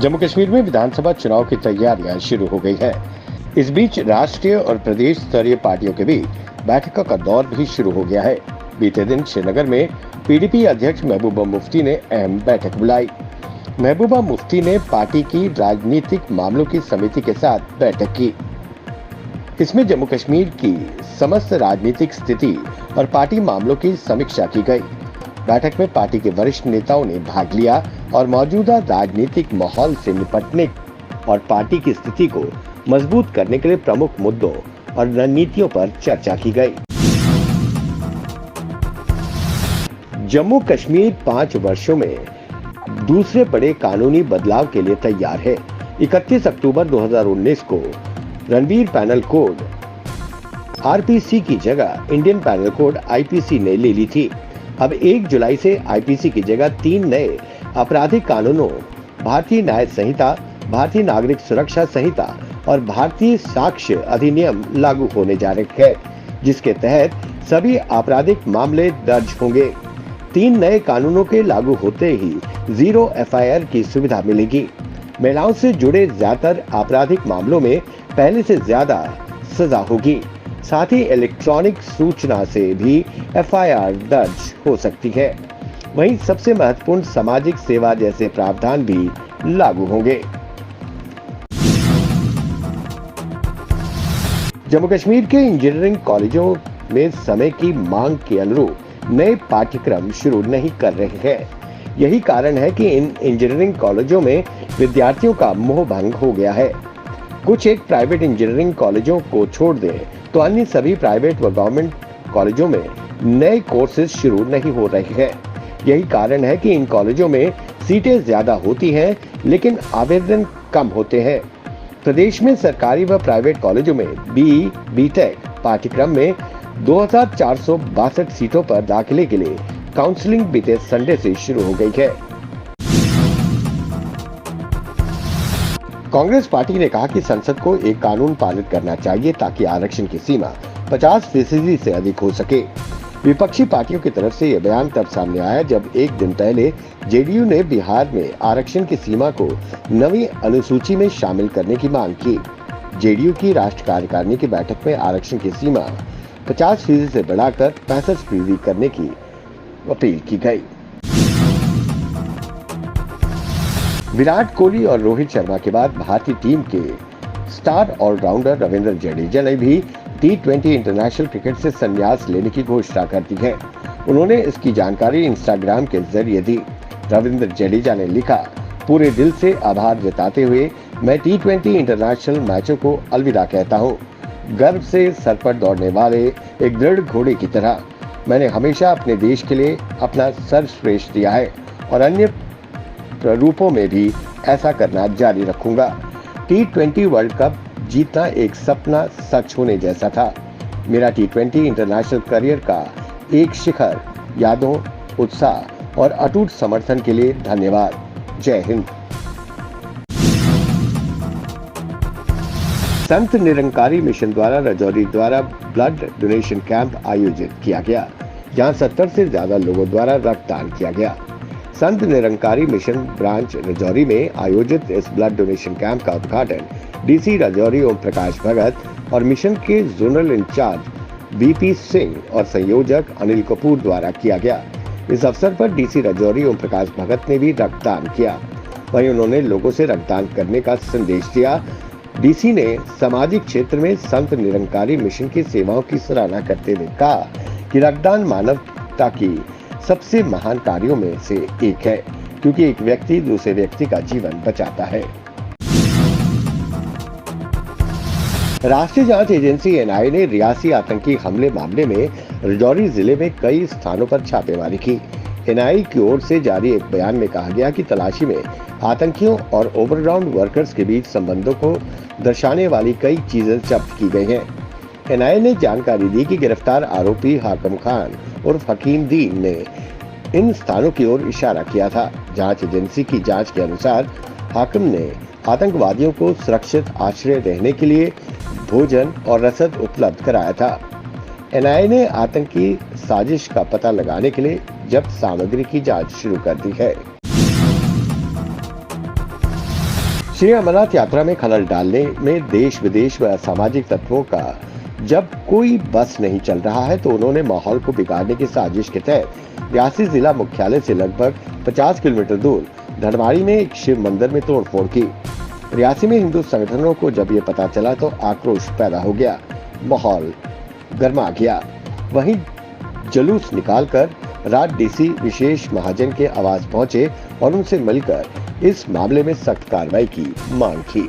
जम्मू कश्मीर में विधानसभा चुनाव की तैयारियां शुरू हो गई है। इस बीच राष्ट्रीय और प्रदेश स्तरीय पार्टियों के बीच बैठकों का दौर भी शुरू हो गया है। बीते दिन श्रीनगर में पीडीपी अध्यक्ष महबूबा मुफ्ती ने अहम बैठक बुलाई। महबूबा मुफ्ती ने पार्टी की राजनीतिक मामलों की समिति के साथ बैठक की। इसमें जम्मू कश्मीर की समस्त राजनीतिक स्थिति और पार्टी मामलों की समीक्षा की गई। बैठक में पार्टी के वरिष्ठ नेताओं ने भाग लिया और मौजूदा राजनीतिक माहौल से निपटने और पार्टी की स्थिति को मजबूत करने के लिए प्रमुख मुद्दों और रणनीतियों पर चर्चा की गई। जम्मू कश्मीर 5 वर्षों में दूसरे बड़े कानूनी बदलाव के लिए तैयार है। 31 अक्टूबर 2019 को रणवीर पैनल कोड आरपीसी की जगह इंडियन पैनल कोड आईपीसी ने ले ली थी। अब 1 जुलाई से आईपीसी की जगह 3 नए आपराधिक कानूनों भारतीय न्याय संहिता, भारतीय नागरिक सुरक्षा संहिता और भारतीय साक्ष्य अधिनियम लागू होने जा रहे हैं, जिसके तहत सभी आपराधिक मामले दर्ज होंगे। 3 नए कानूनों के लागू होते ही 0 एफआईआर की सुविधा मिलेगी। महिलाओं से जुड़े ज्यादातर आपराधिक मामलों में पहले से ज्यादा सजा होगी। साथ ही इलेक्ट्रॉनिक सूचना से भी एफआईआर दर्ज हो सकती है। वहीं सबसे महत्वपूर्ण सामाजिक सेवा जैसे प्रावधान भी लागू होंगे। जम्मू कश्मीर के इंजीनियरिंग कॉलेजों में समय की मांग के अनुरूप नए पाठ्यक्रम शुरू नहीं कर रहे हैं। यही कारण है कि इन इंजीनियरिंग कॉलेजों में विद्यार्थियों का मोह भंग हो गया है। कुछ एक प्राइवेट इंजीनियरिंग कॉलेजों को छोड़ दें तो अन्य सभी प्राइवेट व गवर्नमेंट कॉलेजों में नए कोर्सेज शुरू नहीं हो रहे हैं। यही कारण है कि इन कॉलेजों में सीटें ज्यादा होती हैं लेकिन आवेदन कम होते हैं। प्रदेश में सरकारी व प्राइवेट कॉलेजों में बीई, बीटेक पाठ्यक्रम में 2462 सीटों पर दाखिले के लिए काउंसलिंग बीते संडे से शुरू हो गई है। कांग्रेस पार्टी ने कहा कि संसद को एक कानून पारित करना चाहिए ताकि आरक्षण की सीमा 50% से अधिक हो सके। विपक्षी पार्टियों की तरफ से यह बयान तब सामने आया जब एक दिन पहले जेडीयू ने बिहार में आरक्षण की सीमा को नवी अनुसूची में शामिल करने की मांग की। जेडीयू की राष्ट्रीय कार्यकारिणी की बैठक में आरक्षण की सीमा 50% से बढ़ाकर 65% करने की अपील की गई। विराट कोहली और रोहित शर्मा के बाद भारतीय टीम के स्टार ऑलराउंडर रविंद्र जडेजा ने भी T20 इंटरनेशनल क्रिकेट से संन्यास लेने की घोषणा कर दी है। उन्होंने इसकी जानकारी इंस्टाग्राम के जरिए दी। रविंद्र जडेजा ने लिखा, पूरे दिल से आभार जताते हुए मैं T20 इंटरनेशनल मैचों को अलविदा कहता हूँ। गर्व से सर पर दौड़ने वाले एक दृढ़ घोड़े की तरह मैंने हमेशा अपने देश के लिए अपना सर्वश्रेष्ठ दिया है और अन्य रूपों में भी ऐसा करना जारी रखूंगा। T20 वर्ल्ड कप जीतना एक सपना सच होने जैसा था। मेरा T20 इंटरनेशनल करियर का एक शिखर, यादों, उत्साह और अटूट समर्थन के लिए धन्यवाद। जय हिंद। संत निरंकारी मिशन द्वारा राजौरी द्वारा ब्लड डोनेशन कैंप आयोजित किया गया, जहां 70 से ज्यादा लोगों द्वारा रक्तदान किया गया। संत निरंकारी मिशन ब्रांच राजौरी में आयोजित इस ब्लड डोनेशन कैंप का उद्घाटन डीसी राजौरी ओम प्रकाश भगत और मिशन के जोनल इंचार्ज बीपी सिंह और संयोजक अनिल कपूर द्वारा किया गया। इस अवसर पर डीसी राजौरी ओम प्रकाश भगत ने भी रक्तदान किया। वहीं उन्होंने लोगों से रक्तदान करने का संदेश दिया। डीसी ने सामाजिक क्षेत्र में संत निरंकारी मिशन की सेवाओं की सराहना करते हुए कहा कि रक्तदान मानवता की सबसे महान कार्यों में से एक है, क्योंकि एक व्यक्ति दूसरे व्यक्ति का जीवन बचाता है। राष्ट्रीय जांच एजेंसी एनआईए ने रियासी आतंकी हमले मामले में राजौरी जिले में कई स्थानों पर छापेमारी की। एनआईए की ओर से जारी एक बयान में कहा गया कि तलाशी में आतंकियों और ओवरग्राउंड वर्कर्स के बीच संबंधों को दर्शाने वाली कई चीजें जब्त की गई हैं। एनआईए ने जानकारी दी कि गिरफ्तार आरोपी हाकिम खान उर्फ हकीम दीन ने इन स्थानों की ओर इशारा किया था। जांच एजेंसी की जांच के अनुसार हाकिम ने आतंकवादियों को सुरक्षित आश्रय रहने के लिए भोजन और रसद उपलब्ध कराया था। एनआईए ने आतंकी साजिश का पता लगाने के लिए जब्त सामग्री की जांच शुरू कर दी है। श्री अमरनाथ यात्रा में खलल डालने में देश विदेश व असामाजिक तत्वों का जब कोई बस नहीं चल रहा है तो उन्होंने माहौल को बिगाड़ने की साजिश के तहत रियासी जिला मुख्यालय से लगभग 50 किलोमीटर दूर धनवाड़ी में एक शिव मंदिर में तोड़फोड़ की। रियासी में हिंदू संगठनों को जब ये पता चला तो आक्रोश पैदा हो गया, माहौल गर्मा गया। वहीं जुलूस निकालकर रात डीसी विशेष महाजन के आवास पहुंचे और उनसे मिलकर इस मामले में सख्त कार्रवाई की मांग की।